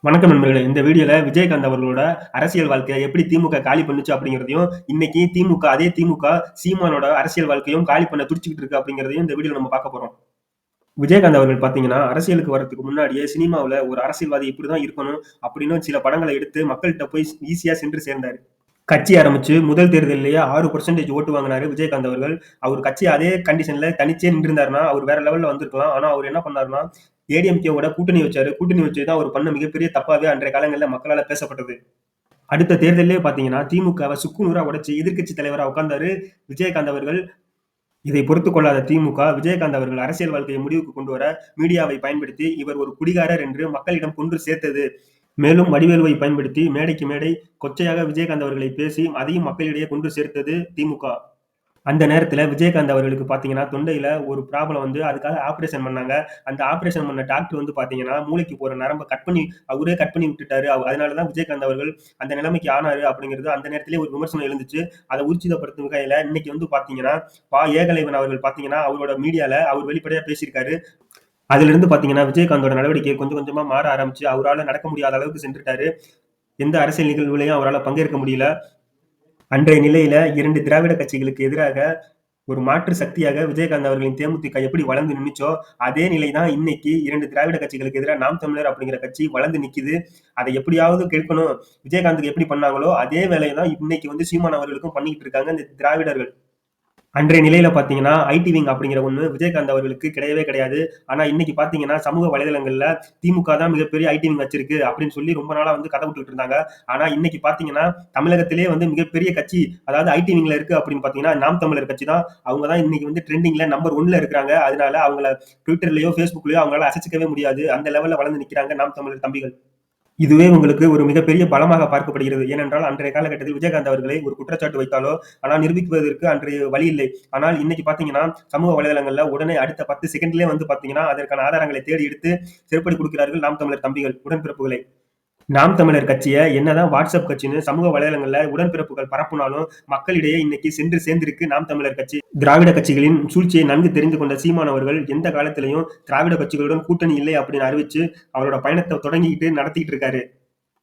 வணக்கம் நண்பர்களே. இந்த வீடியோல விஜயகாந்த் அவர்களோட அரசியல் வாழ்க்கைய எப்படி திமுக காலி பண்ணுச்சு அப்படிங்கிறதையும், இன்னைக்கு அதே திமுக சீமானோட அரசியல் வாழ்க்கையும் காலி பண்ண துடிச்சுக்கிட்டு இருக்கு அப்படிங்கிறதையும் இந்த வீடியோல நம்ம பார்க்க போறோம். விஜயகாந்த் அவர்கள் பார்த்தீங்கன்னா, அரசியலுக்கு வரதுக்கு முன்னாடியே சினிமாவுல ஒரு அரசியல்வாதி இப்படிதான் இருக்கணும் அப்படின்னு சில படங்கள எடுத்து மக்கள்ட்ட போய் ஈஸியா சென்று சேர்ந்தாரு. கட்சி ஆரம்பிச்சு முதல் தேர்தலிலேயே 6% ஓட்டு வாங்குனாரு விஜயகாந்த் அவர்கள். அவர் கட்சி அதே கண்டிஷன்ல தனிச்சே நின்றிருந்தாருன்னா, அவர் வேற லெவல்ல வந்திருக்கலாம். ஆனா அவர் என்ன பண்ணாருன்னா, ஏடிஎம்கேவோட கூட்டணி வச்சாரு. கூட்டணி வச்சு தான் அவர் பண்ண மிகப்பெரிய தப்பாவே அன்றைய காலங்கள்ல மக்களால பேசப்பட்டது. அடுத்த தேர்தல்லயே பார்த்தீங்கன்னா, திமுகவ சுக்கு நூறா உடைச்சு எதிர்க்கட்சி தலைவரா உட்கார்ந்தாரு விஜயகாந்த் அவர்கள். இதை பொறுத்துக் கொள்ளாத திமுக, விஜயகாந்த் அவர்கள் அரசியல் வாழ்க்கையை முடிவுக்கு கொண்டு வர மீடியாவை பயன்படுத்தி, இவர் ஒரு குடிகாரர் என்று மக்களிடம் கொண்டு சேர்த்தது. மேலும் வடிவேலுவை பயன்படுத்தி மேடைக்கு மேடை கொச்சையாக விஜயகாந்த் அவர்களை பேசி, அதையும் மக்களிடையே கொண்டு சேர்த்தது திமுக. அந்த நேரத்துல விஜயகாந்த் அவர்களுக்கு பார்த்தீங்கன்னா, தொண்டையில ஒரு ப்ராப்ளம் வந்து அதுக்காக ஆப்பரேஷன் பண்ணாங்க. அந்த ஆப்பரேஷன் பண்ண டாக்டர் வந்து பார்த்தீங்கன்னா, மூளைக்கு போற நரம்ப அவரே கட் பண்ணி விட்டுட்டாரு. அதனால தான் விஜயகாந்த் அவர்கள் அந்த நிலைமைக்கு ஆனாரு அப்படிங்கிறது அந்த நேரத்திலேயே ஒரு விமர்சனம் எழுந்துச்சு. அத ஊர்ஜிதப்படுத்தும் வகையில இன்னைக்கு வந்து பார்த்தீங்கன்னா, ஏகலைவன் அவர்கள் பார்த்தீங்கன்னா, அவரோட மீடியால அவர் வெளிப்படையா பேசியிருக்காரு. அதிலிருந்து பார்த்தீங்கன்னா, விஜயகாந்தோட நடவடிக்கை கொஞ்சம் கொஞ்சமா மாற ஆரம்பிச்சு, அவரால நடக்க முடியாத அளவுக்கு சென்றுட்டாரு. எந்த அரசியல் நிகழ்வுலயும் அவரால பங்கேற்க முடியல. அன்றைய நிலையில 2 திராவிட கட்சிகளுக்கு எதிராக ஒரு மாற்று சக்தியாக விஜயகாந்த் அவர்களின் தேமுதிக எப்படி வளர்ந்து நின்னுச்சோ, அதே நிலை தான் இன்னைக்கு 2 திராவிட கட்சிகளுக்கு எதிரா நாம் தமிழர் அப்படிங்கிற கட்சி வளர்ந்து நிக்குது. அதை எப்படியாவது கெடுக்கணும். விஜயகாந்துக்கு எப்படி பண்ணாங்களோ, அதே வேலைய தான் இன்னைக்கு வந்து சீமான் அவர்களுக்கும் பண்ணிக்கிட்டு இருக்காங்க இந்த திராவிடர்கள். அன்றைய நிலையில பார்த்தீங்கன்னா, ஐடி விங் அப்படிங்கிற ஒண்ணு விஜயகாந்த் அவர்களுக்கு கிடையவே கிடையாது. ஆனா இன்னைக்கு பார்த்தீங்கன்னா, சமூக வலைதளங்கள்ல திமுக தான் மிகப்பெரிய ஐடி விங் வச்சிருக்கு அப்படின்னு சொல்லி ரொம்ப நாளா வந்து கதை விட்டுட்டு இருந்தாங்க. ஆனா இன்னைக்கு பார்த்தீங்கன்னா, தமிழகத்திலேயே வந்து மிகப்பெரிய கட்சி, அதாவது ஐடி விங்ல இருக்கு அப்படின்னு பார்த்தீங்கன்னா, நாம் தமிழர் கட்சி தான். அவங்க தான் இன்னைக்கு வந்து ட்ரெண்டிங்ல நம்பர் 1ல இருக்கிறாங்க. அதனால அவங்கள Twitterலயோ, Facebookலயோ அவங்களால அசைச்சுக்கவே முடியாது. அந்த லெவல்ல வளர்ந்து நிக்கிறாங்க நாம் தமிழர் தம்பிகள். இதுவே உங்களுக்கு ஒரு மிகப்பெரிய பலமாக பார்க்கப்படுகிறது. ஏனென்றால், அன்றைய காலகட்டத்தில் விஜயகாந்த் அவர்களை ஒரு குற்றச்சாட்டு வைத்தாலோ, ஆனால் நிரூபிப்பதற்கு அன்றைய வழி இல்லை. ஆனால் இன்னைக்கு பார்த்தீங்கன்னா, சமூக வலைதளங்கள்ல உடனே அடுத்த 10 செகண்ட்லயே வந்து பார்த்தீங்கன்னா, அதற்கான ஆதாரங்களை தேடி எடுத்து செருப்படி குடுக்கிறார்கள் நாம் தமிழர் தம்பிகள், உடன்பிறப்புகளை. நாம் தமிழர் கட்சிய என்னதான் வாட்ஸ்அப் கட்சின்னு சமூக வலைதளங்கள்ல உடன்பிறப்புகள் பரப்புனாலும், மக்களிடையே இன்னைக்கு சென்று சேர்ந்திருக்கு நாம் தமிழர் கட்சி. திராவிட கட்சிகளின் சூழ்ச்சியை நன்கு தெரிந்து கொண்ட சீமான் அவர்கள் எந்த காலத்திலயும் திராவிட கட்சிகளுடன் கூட்டணி இல்லை அப்படின்னு அறிவிச்சு, அவரோட பயணத்த தொடங்கிட்டு நடத்திட்டு இருக்காரு.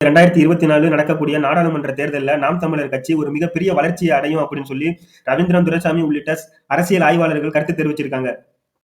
2024 நடக்கக்கூடிய நாடாளுமன்ற தேர்தல்ல நாம் தமிழர் கட்சி ஒரு மிகப்பெரிய வளர்ச்சியை அடையும் அப்படின்னு சொல்லி ரவீந்திரன் துரைசாமி உள்ளிட்ட அரசியல் ஆய்வாளர்கள் கருத்து தெரிவிச்சிருக்காங்க.